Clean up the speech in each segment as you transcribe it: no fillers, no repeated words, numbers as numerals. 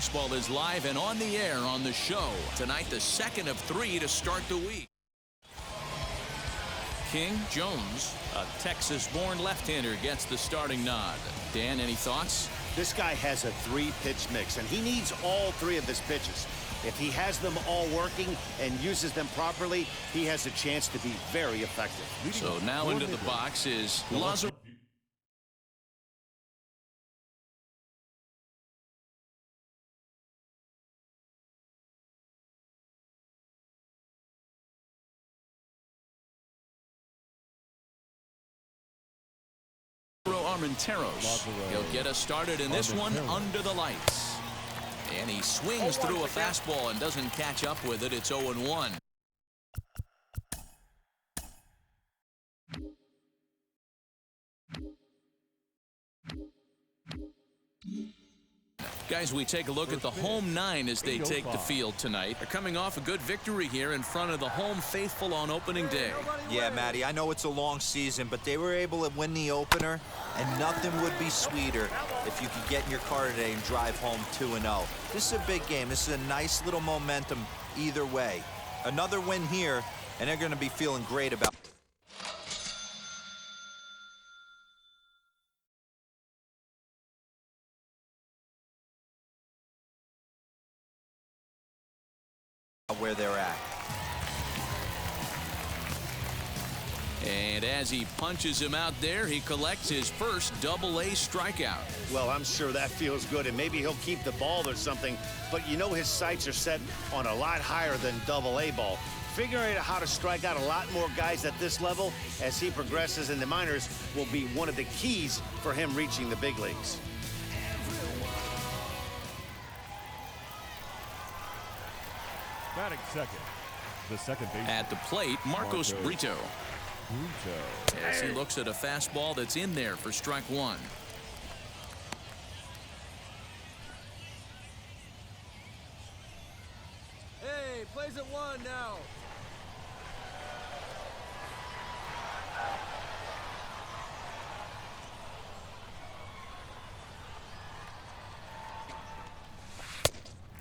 Baseball is live and on the air on the show. Tonight, the second of 3 to start the week. King Jones, a Texas-born left-hander, gets the starting nod. Dan, any thoughts? This guy has a 3-pitch mix, and he needs all 3 of his pitches. If he has them all working and uses them properly, he has a chance to be very effective. So now into the box is Lazar. Armenteros. He'll get us started in this one under the lights. And he swings through a fastball and doesn't catch up with it. It's 0-1. Guys, we take a look at the home 9 as they take the field tonight. They're coming off a good victory here in front of the home faithful on opening day. Yeah, Matty, I know it's a long season, but they were able to win the opener, and nothing would be sweeter if you could get in your car today and drive home 2-0. This is a big game. This is a nice little momentum either way. Another win here, and they're going to be feeling great about it. Where they're at. And as he punches him out there, he collects his first Double-A strikeout. Well, I'm sure that feels good, and maybe he'll keep the ball or something, but you know his sights are set on a lot higher than Double-A ball. Figuring out how to strike out a lot more guys at this level as he progresses in the minors will be one of the keys for him reaching the big leagues. Batting second, the second baseman. At the plate, Marcos Brito. As he looks at a fastball that's in there for strike 1. Hey, plays at 1 now.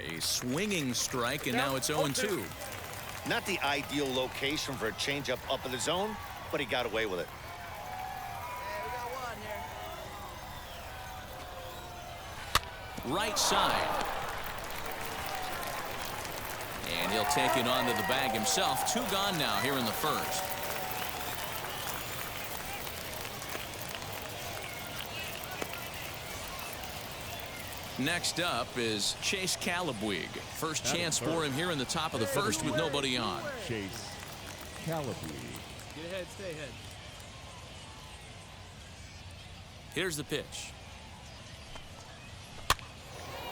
A swinging strike, and now it's 0-2. Not the ideal location for a changeup up in the zone, but he got away with it. Hey, we got 1 here. Right side. And he'll take it onto the bag himself. 2 gone now here in the first. Next up is Chase Calabwig. First chance for him here in the top of the first with nobody on. Chase Calabwig. Get ahead, stay ahead. Here's the pitch.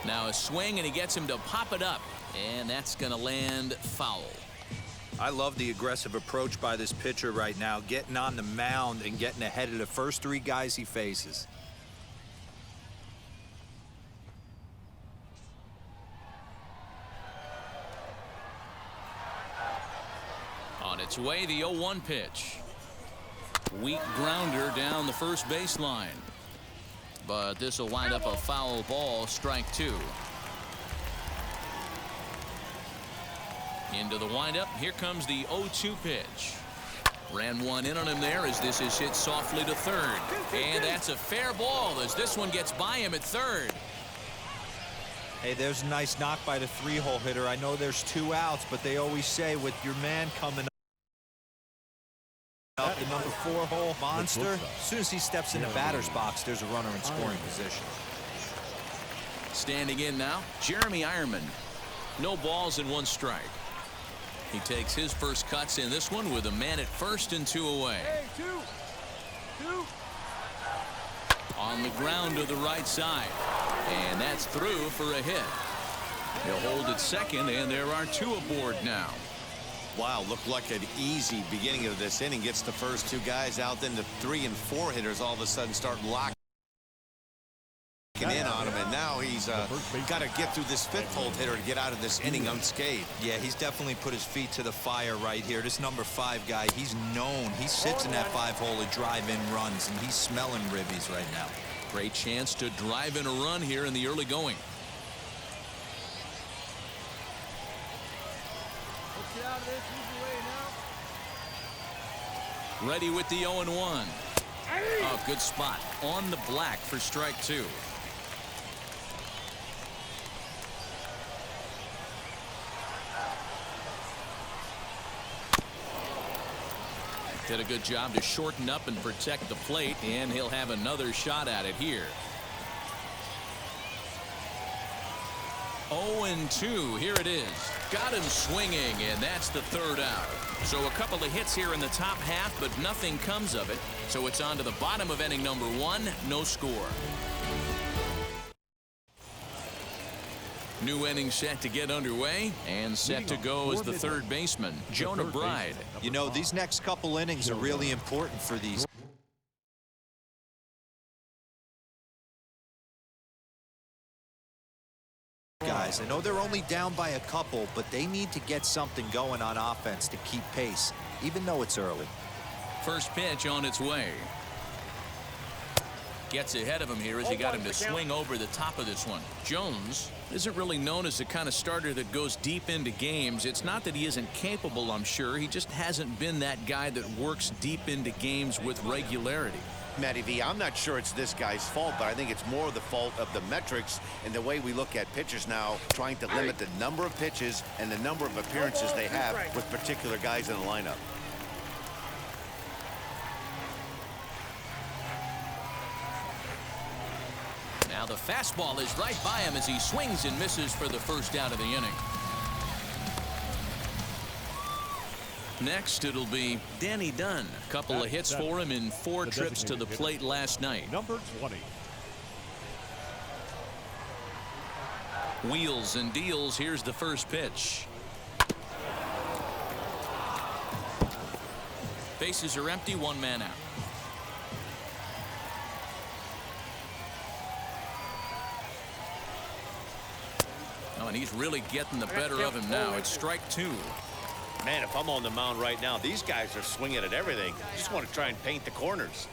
Now a swing, and he gets him to pop it up. And that's going to land foul. I love the aggressive approach by this pitcher right now, getting on the mound and getting ahead of the first 3 guys he faces. On its way, the 0-1 pitch. Weak grounder down the first baseline. But this will wind up a foul ball, strike 2. Into the windup. Here comes the 0-2 pitch. Ran one in on him there as this is hit softly to third. And that's a fair ball as this one gets by him at third. Hey, there's a nice knock by the 3-hole hitter. I know there's 2 outs, but they always say with your man coming up, the number 4-hole monster, as soon as he steps in the batter's box, there's a runner in scoring position. Standing in now, Jeremy Ironman. No balls and 1 strike. He takes his first cuts in this one with a man at first and 2 away. Hey, 2. On the ground to the right side. And that's through for a hit. He'll hold at second, and there are 2 aboard now. Wow, looked like an easy beginning of this inning. Gets the first 2 guys out, then the 3 and 4 hitters all of a sudden start locking in on him, and now he's got to get through this 5th-hole hitter to get out of this inning unscathed. Yeah, he's definitely put his feet to the fire right here. This number 5 guy, he's known. He sits in that 5-hole to drive in runs, and he's smelling ribbies right now. Great chance to drive in a run here in the early going. get out of this easy way now. Ready with the 0-1. Oh, good spot on the black for strike 2. Did a good job to shorten up and protect the plate, and he'll have another shot at it here. 0-2. Here it is. Got him swinging, and that's the third out. So a couple of hits here in the top half, but nothing comes of it. So it's on to the bottom of inning number 1. No score. New inning set to get underway, and set to go is the third baseman, Jonah Bride. You know, these next couple innings are really important for these guys. I know they're only down by a couple, but they need to get something going on offense to keep pace, even though it's early. First pitch on its way. Gets ahead of him here as he got him to swing over the top of this one. Jones isn't really known as the kind of starter that goes deep into games. It's not that he isn't capable, I'm sure. He just hasn't been that guy that works deep into games with regularity. Matty V, I'm not sure it's this guy's fault, but I think it's more the fault of the metrics and the way we look at pitchers now, trying to limit the number of pitches and the number of appearances they have with particular guys in the lineup. Now the fastball is right by him as he swings and misses for the first out of the inning. Next, it'll be Danny Dunn. A couple of hits for him in 4 trips to the plate last night. Number 20. Wheels and deals. Here's the first pitch. Bases are empty, 1 man out. Oh, and he's really getting the better of him now. It's strike 2. Man, if I'm on the mound right now, these guys are swinging at everything. Just want to try and paint the corners.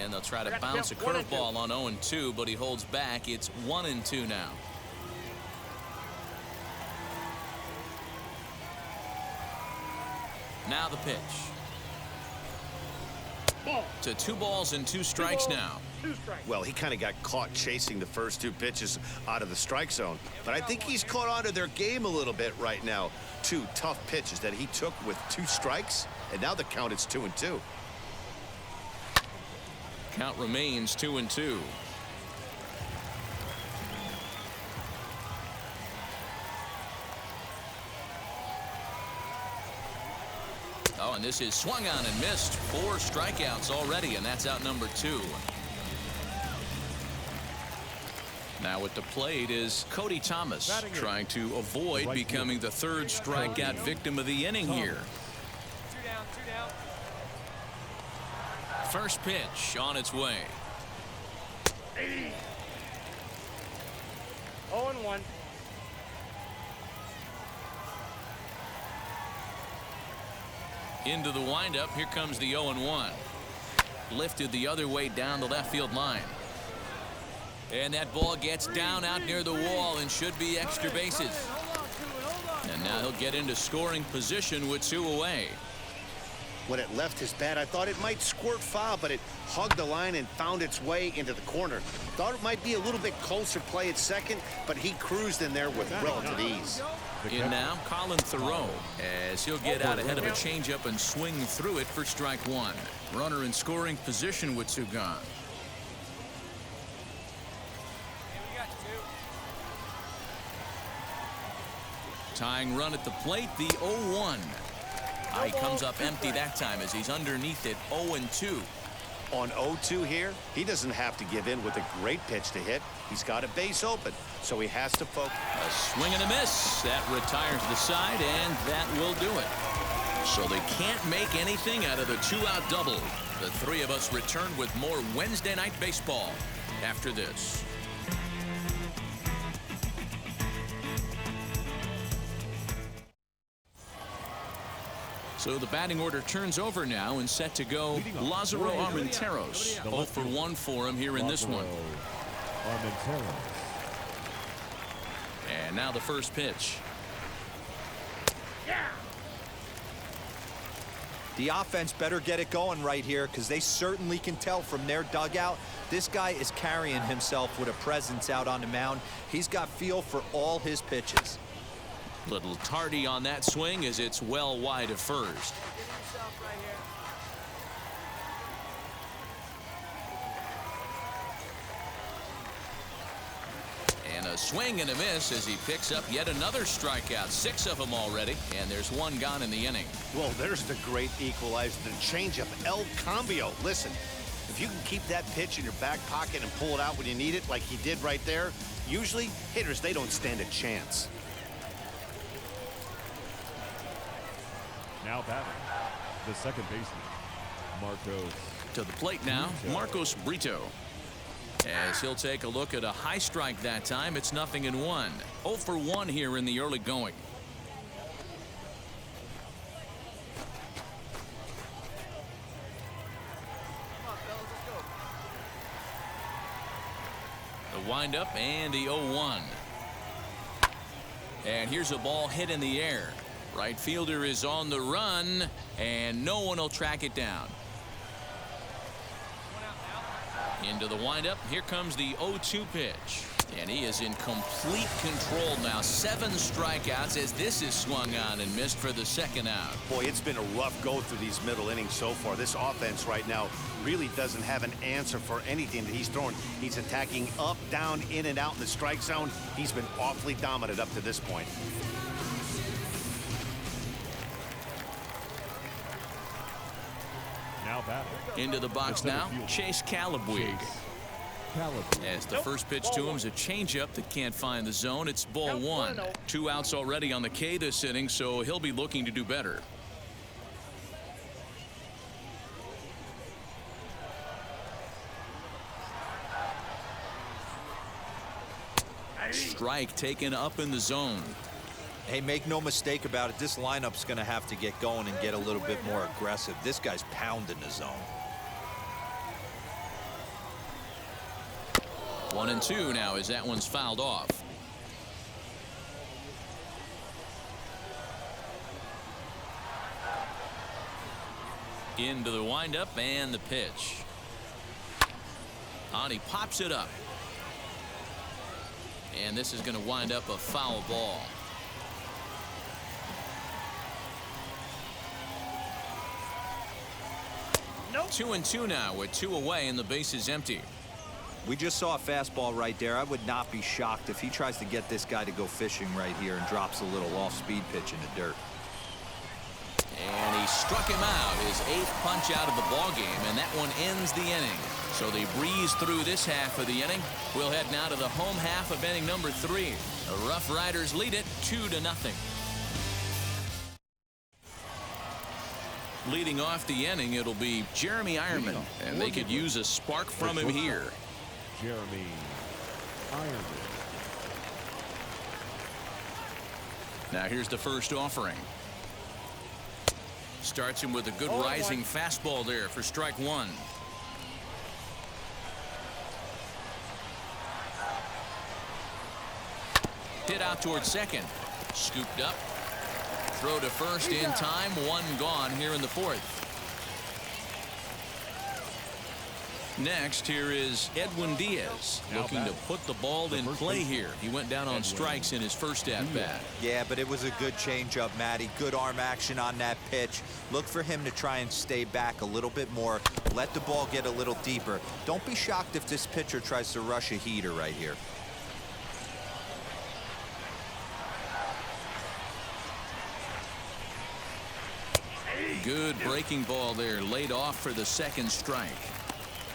And they'll try to bounce a curveball on 0-2, but he holds back. It's 1-2 now. Now the pitch. To 2 balls and 2 strikes now. Well, he kind of got caught chasing the first 2 pitches out of the strike zone. But I think he's caught on to their game a little bit right now. 2 tough pitches that he took with 2 strikes. And now the count is 2-2. Count remains 2-2. Oh, and this is swung on and missed. 4 strikeouts already, and that's out number 2. Now at the plate is Cody Thomas, trying to avoid becoming the 3rd strikeout victim of the inning here. 2 down, 2 down. First pitch on its way. 0-1. Into the windup. Here comes the 0-1. Lifted the other way down the left field line. And that ball gets down out near the wall and should be extra bases. And now he'll get into scoring position with 2 away. When it left his bat, I thought it might squirt foul, but it hugged the line and found its way into the corner. Thought it might be a little bit closer play at second, but he cruised in there with relative ease. In now, Colin Thoreau, as he'll get out ahead of a changeup and swing through it for strike 1. Runner in scoring position with 2 gone. Tying run at the plate, the 0-1. He comes up empty that time as he's underneath it, 0-2. On 0-2 here, he doesn't have to give in with a great pitch to hit. He's got a base open, so he has to focus. A swing and a miss. That retires the side, and that will do it. So they can't make anything out of the 2-out double. The 3 of us return with more Wednesday Night Baseball after this. So the batting order turns over now and set to go Lázaro Armenteros. 0 for 1 for him here in this one. Armenteros. And now the first pitch. The offense better get it going right here, because they certainly can tell from their dugout this guy is carrying himself with a presence out on the mound. He's got feel for all his pitches. Little tardy on that swing as it's well wide of first. And a swing and a miss as he picks up yet another strikeout. 6 of them already, and there's 1 gone in the inning. Well, there's the great equalizer, the changeup, El Cambio. Listen, if you can keep that pitch in your back pocket and pull it out when you need it, like he did right there, usually hitters, they don't stand a chance. Now batting, the second baseman, Marcos. To the plate now, Marcos Brito. As he'll take a look at a high strike that time. It's 0-1. 0 for 1 here in the early going. The windup and the 0-1. And here's a ball hit in the air. Right fielder is on the run, and no one will track it down. Into the windup. Here comes the 0-2 pitch. And he is in complete control now. 7 strikeouts as this is swung on and missed for the second out. Boy, it's been a rough go through these middle innings so far. This offense right now really doesn't have an answer for anything that he's throwing. He's attacking up, down, in, and out in the strike zone. He's been awfully dominant up to this point. Now batting. Into the box now, Chase Calabwig. As the first pitch to him is a changeup that can't find the zone. It's ball 1. 2 outs already on the K this inning, so he'll be looking to do better. Strike taken up in the zone. Hey, make no mistake about it, this lineup's going to have to get going and get a little bit more aggressive. This guy's pounding the zone. 1-2 now as that one's fouled off. Into the windup and the pitch. On he pops it up. And this is going to wind up a foul ball. Nope. 2-2 now with 2 away and the base is empty. We just saw a fastball right there. I would not be shocked if he tries to get this guy to go fishing right here and drops a little off-speed pitch in the dirt. And he struck him out, his 8th punch out of the ball game, and that one ends the inning. So they breeze through this half of the inning. We'll head now to the home half of inning number 3. The Rough Riders lead it 2-0. Leading off the inning, it'll be Jeremy Ironman, and they could use a spark from him here. Jeremy Ironman. Now here's the first offering. Starts him with a good rising fastball there for strike 1. Hit out towards second. Scooped up. Throw to first in time. 1 gone here in the 4th. Next, here is Edwin Diaz looking to put the ball in play here. He went down on strikes in his first at-bat. Yeah, but it was a good changeup, Matty. Good arm action on that pitch. Look for him to try and stay back a little bit more. Let the ball get a little deeper. Don't be shocked if this pitcher tries to rush a heater right here. Good breaking ball there, laid off for the second strike.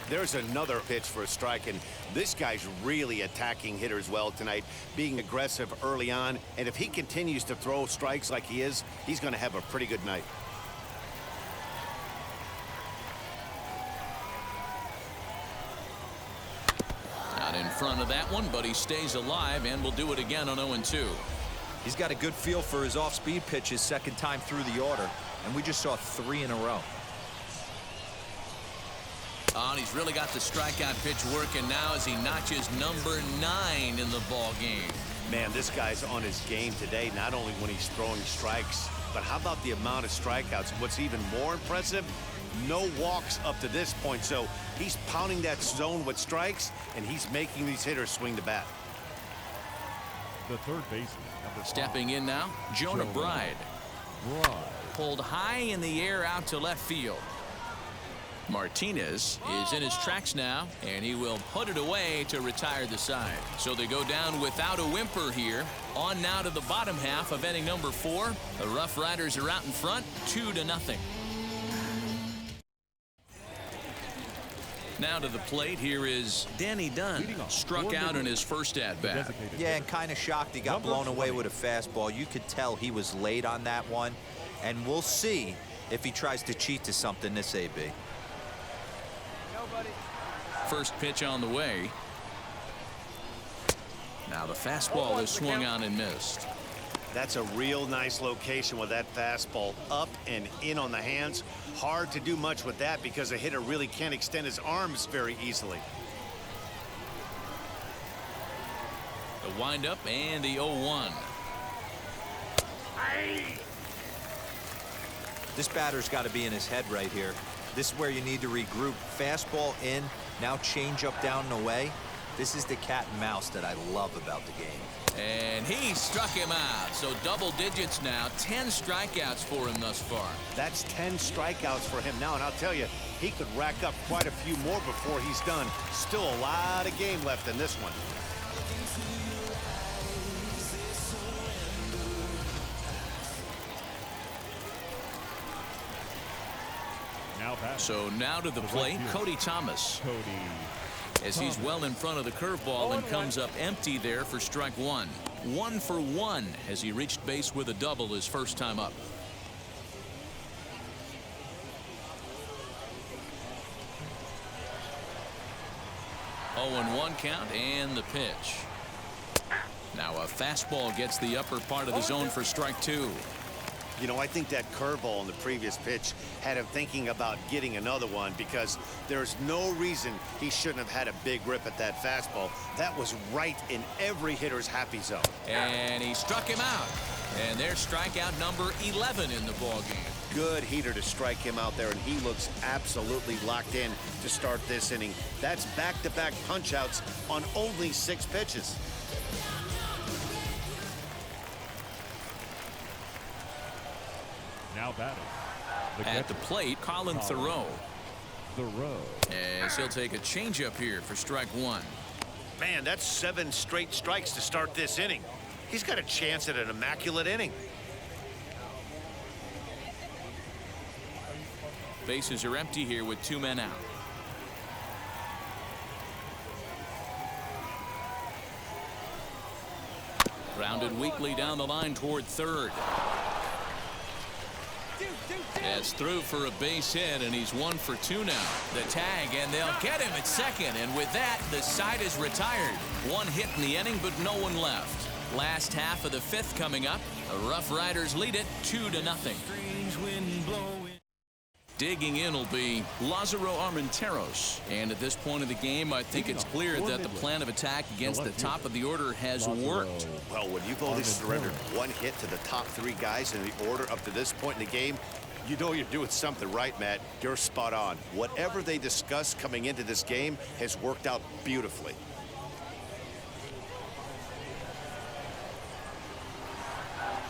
There's another pitch for a strike, and this guy's really attacking hitters well tonight, being aggressive early on. And if he continues to throw strikes like he is, he's going to have a pretty good night. Not in front of that one, but he stays alive and will do it again on 0-2. He's got a good feel for his off-speed pitches second time through the order, and we just saw 3 in a row. And he's really got the strikeout pitch working now as he notches number 9 in the ball game. Man, this guy's on his game today, not only when he's throwing strikes, but how about the amount of strikeouts? What's even more impressive, no walks up to this point. So he's pounding that zone with strikes, and he's making these hitters swing the bat. The third baseman, number 5. Stepping in now, Jonah Bride. Pulled high in the air out to left field. Martinez is in his tracks now, and he will put it away to retire the side. So they go down without a whimper here. On now to the bottom half of inning number 4. The Rough Riders are out in front, 2-0. Now to the plate, here is Danny Dunn. Struck out in his first at-bat. Yeah, and kind of shocked he got blown away with a fastball. You could tell he was late on that one. And we'll see if he tries to cheat to something this AB. First pitch on the way. Now the fastball is swung on and missed. That's a real nice location with that fastball up and in on the hands. Hard to do much with that because a hitter really can't extend his arms very easily. The windup and the 0-1. This batter's got to be in his head right here. This is where you need to regroup. Fastball in, now change up down and away. This is the cat and mouse that I love about the game. And he struck him out. So double digits now. 10 strikeouts for him thus far. That's 10 strikeouts for him now, and I'll tell you, he could rack up quite a few more before he's done. Still a lot of game left in this one. So now to the plate, Cody Thomas. As he's well in front of the curveball and comes up empty there for strike 1. 1 for 1 as he reached base with a double his first time up. Oh, and 1 count and the pitch. Now a fastball gets the upper part of the zone for strike 2. You know, I think that curveball in the previous pitch had him thinking about getting another one because there's no reason he shouldn't have had a big rip at that fastball. That was right in every hitter's happy zone. And he struck him out. And there's strikeout number 11 in the ballgame. Good heater to strike him out there, and he looks absolutely locked in to start this inning. That's back-to-back punch-outs on only 6 pitches. Now batting. At the plate, Colin Thoreau. As he'll take a changeup here for strike 1. Man, that's 7 straight strikes to start this inning. He's got a chance at an immaculate inning. Bases are empty here with 2 men out. Grounded weakly down the line toward third. That's through for a base hit, and he's 1 for 2 now. The tag, and they'll get him at second. And with that, the side is retired. 1 hit in the inning, but no one left. Last half of the 5th coming up. The Rough Riders lead it 2-0. Digging in will be Lázaro Armenteros. And at this point of the game, I think it's clear that the plan of attack against the top of the order has worked. Well, when you've only surrendered 1 hit to the top 3 guys in the order up to this point in the game, you know you're doing something right, Matt. You're spot on. Whatever they discussed coming into this game has worked out beautifully.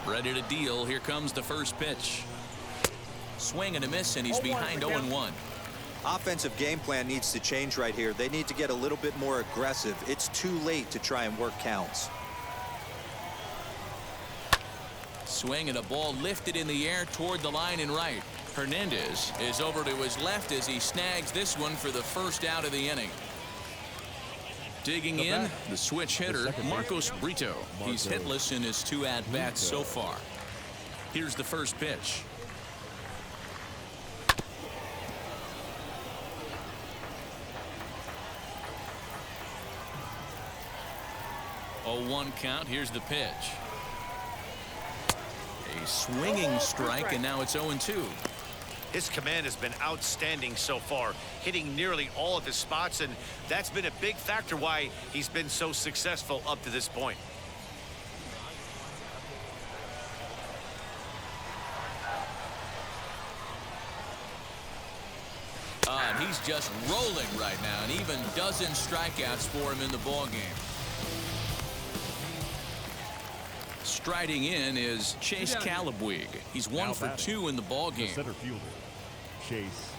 Ready to deal. Here comes the first pitch. Swing and a miss, and he's behind 0-1. Offensive game plan needs to change right here. They need to get a little bit more aggressive. It's too late to try and work counts. Swing and a ball lifted in the air toward the line and right. Hernandez is over to his left as he snags this one for the first out of the inning. Digging in, the switch hitter, Marcos Brito. He's hitless in his 2 at-bats so far. Here's the first pitch. Oh, 1 count. Here's the pitch. A swinging strike, and now it's 0-2. His command has been outstanding so far, hitting nearly all of his spots, and that's been a big factor why he's been so successful up to this point. just rolling right now, and even dozen strikeouts for him in the ball game. Striding in is Chase Calabwig. He's 1 for 2 in the ball game. The center fielder, Chase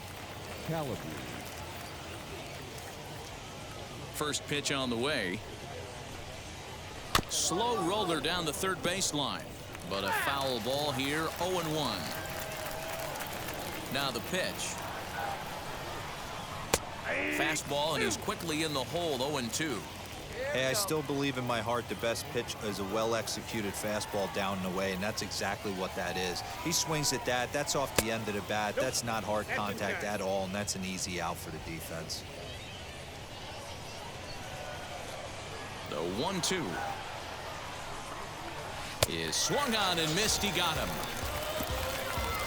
Calabwig. First pitch on the way. Slow roller down the third baseline, but a foul ball here. 0-1. Now the pitch. Fastball, and he's quickly in the hole. 0-2. Hey, I still believe in my heart the best pitch is a well-executed fastball down and away, and that's exactly what that is. He swings at that. That's off the end of the bat. That's not hard contact at all, and that's an easy out for the defense. The 1-2 is swung on and missed. He got him.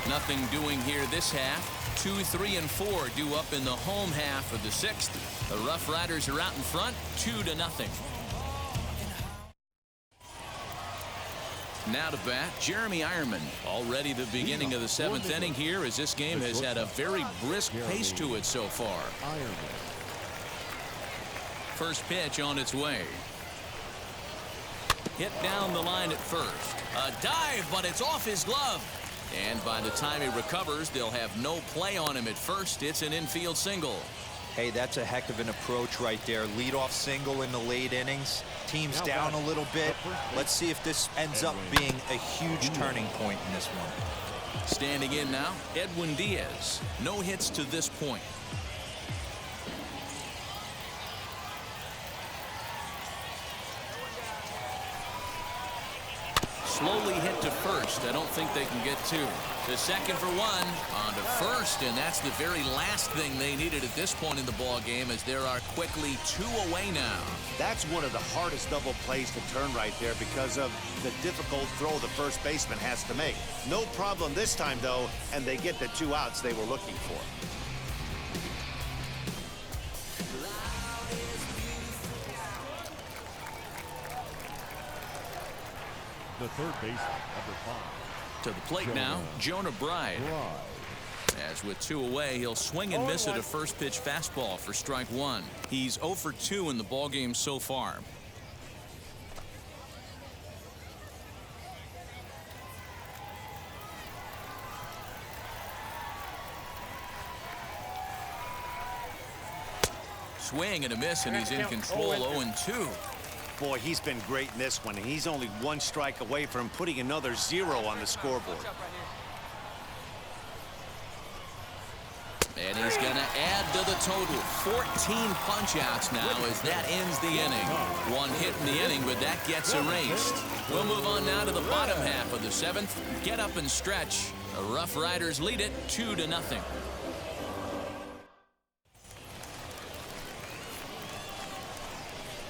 Nothing doing here this half. 2, 3, and 4 due up in the home half of the 6th. The Rough Riders are out in front, 2-0. Now to bat, Jeremy Ironman. Already the beginning of the 7th inning here, as this game has had a very brisk pace to it so far. First pitch on its way. Hit down the line at first. A dive, but it's off his glove. And by the time he recovers, they'll have no play on him at first. It's an infield single. Hey, that's a heck of an approach right there. Leadoff single in the late innings. Team's down a little bit. Let's see if this ends up being a huge turning point in this one. Standing in now, Edwin Diaz. No hits to this point. Slowly hit to first. I don't think they can get 2. To second for 1. On to first, and that's the very last thing they needed at this point in the ball game, as there are quickly 2 away now. That's one of the hardest double plays to turn right there because of the difficult throw the first baseman has to make. No problem this time, though, and they get the 2 outs they were looking for. The third baseman, number 5. To the plate now, Jonah Bride. As with 2 away, he'll swing and miss at a first pitch fastball for strike 1. He's 0 for 2 in the ball game so far. Swing and a miss, and he's in control. 0-2. Boy, he's been great in this one, and he's only 1 strike away from putting another 0 on the scoreboard. And he's going to add to the total. 14 punch-outs now as that ends the inning. 1 hit in the inning, but that gets erased. We'll move on now to the bottom half of the 7th. Get up and stretch. The Rough Riders lead it 2-0.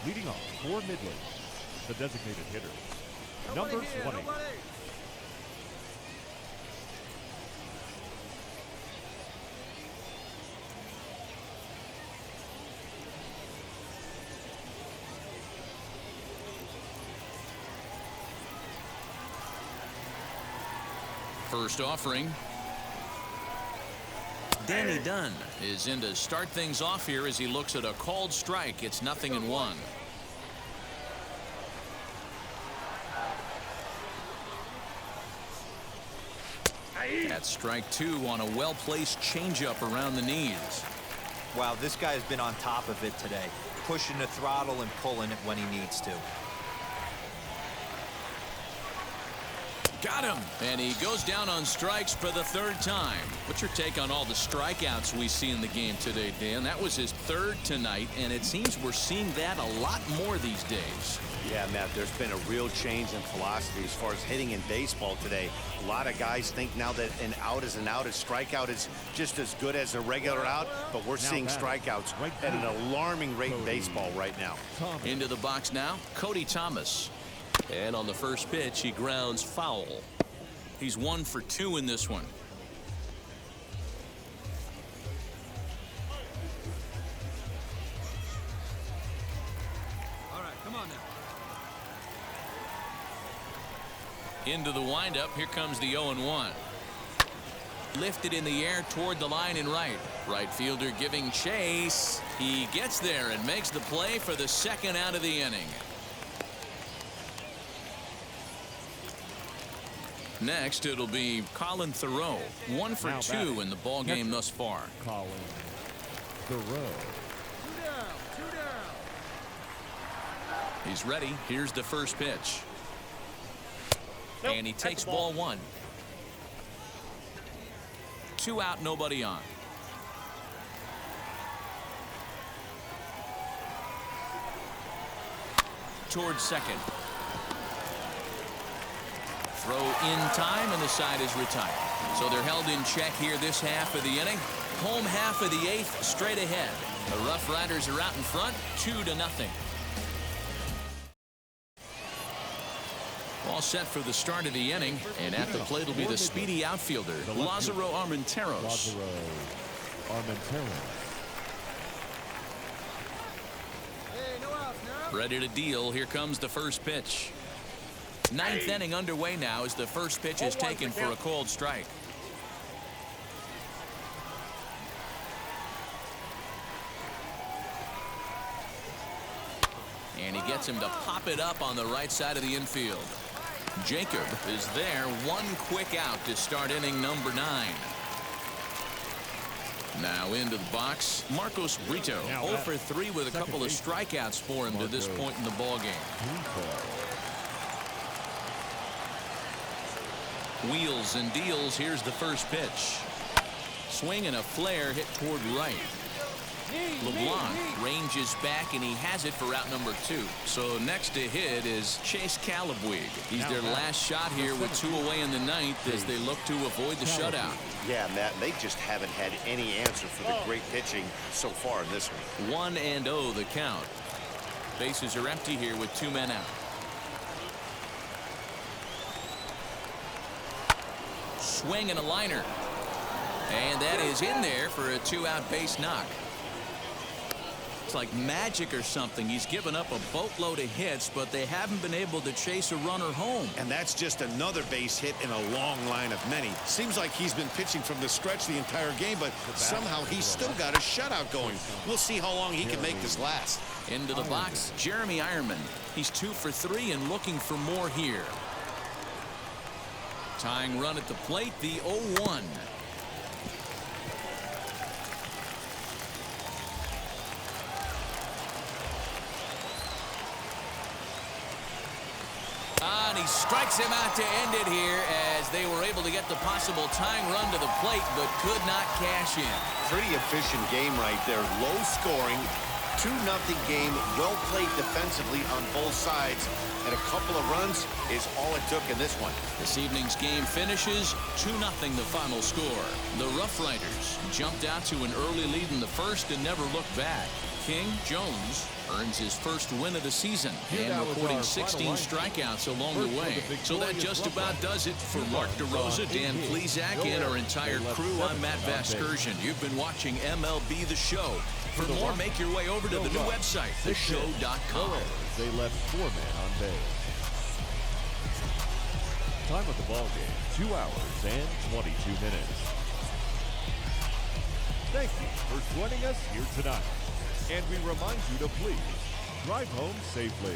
Leading off for Midland, the designated hitter, number 20. First offering. Danny Dunn is in to start things off here as he looks at a called strike. It's 0-1. That's strike 2 on a well-placed changeup around the knees. Wow, this guy's been on top of it today, pushing the throttle and pulling it when he needs to. Got him, and he goes down on strikes for the 3rd time. What's your take on all the strikeouts we see in the game today, Dan? That was his 3rd tonight, and it seems we're seeing that a lot more these days. Yeah, Matt, there's been a real change in philosophy as far as hitting in baseball today. A lot of guys think now that an out is an out, a strikeout is just as good as a regular out, but we're seeing strikeouts at an alarming rate in baseball right now. Into the box now, Cody Thomas. And on the first pitch, he grounds foul. He's 1 for 2 in this one. All right, come on now. Into the windup. Here comes the 0-1. Lifted in the air toward the line and right. Right fielder giving chase. He gets there and makes the play for the second out of the inning. Next, it'll be Colin Thoreau. 1 for 2 in the ball game thus far. Colin Thoreau. 2 down, 2 down. He's ready. Here's the first pitch. Nope, And he that's takes the ball. ball 1. 2 out, nobody on. Towards second. Throw in time, and the side is retired. So they're held in check here this half of the inning. Home half of the 8th, straight ahead. The Rough Riders are out in front, 2-0. All set for the start of the inning, and at the plate will be the speedy outfielder, Lázaro Armenteros. Lázaro Armenteros. Hey, no outs now. Ready to deal. Here comes the first pitch. 9th inning underway now as the first pitch is taken for a called strike. And he gets him to pop it up on the right side of the infield. Jacob is there. 1 quick out to start inning number 9. Now into the box, Marcos Brito. 0 for 3 with a couple of strikeouts for him to this point in the ball game. Wheels and deals. Here's the first pitch. Swing and a flare hit toward right. LeBlanc ranges back, and he has it for out number 2. So next to hit is Chase Calabwig. He's their last shot here with 2 away in the 9th as they look to avoid the shutout. Yeah, Matt, they just haven't had any answer for the great pitching so far in this one. 1-0 the count. Bases are empty here with 2 men out. Swing and a liner. And that is in there for a 2-out base knock. It's like magic or something. He's given up a boatload of hits, but they haven't been able to chase a runner home. And that's just another base hit in a long line of many. Seems like he's been pitching from the stretch the entire game, but somehow he's still got a shutout going. We'll see how long he can make this last. Into the box, Jeremy Ironman. He's 2 for 3 and looking for more here. Tying run at the plate, the 0-1. And he strikes him out to end it here as they were able to get the possible tying run to the plate but could not cash in. Pretty efficient game right there. Low scoring, 2-0 game, well played defensively on both sides. And a couple of runs is all it took in this one. This evening's game finishes 2-0 the final score. The Rough Riders jumped out to an early lead in the first and never looked back. King Jones earns his first win of the season and recording 16 strikeouts along the way. So that just about does it for Mark DeRosa, Dan Plesac, and our entire crew. I'm Matt Vasgersian. You've been watching MLB The Show. For more, make your way over to the new website, theshow.com. They left 4 men on base. Time of the ball game, 2 hours and 22 minutes. Thank you for joining us here tonight. And we remind you to please drive home safely.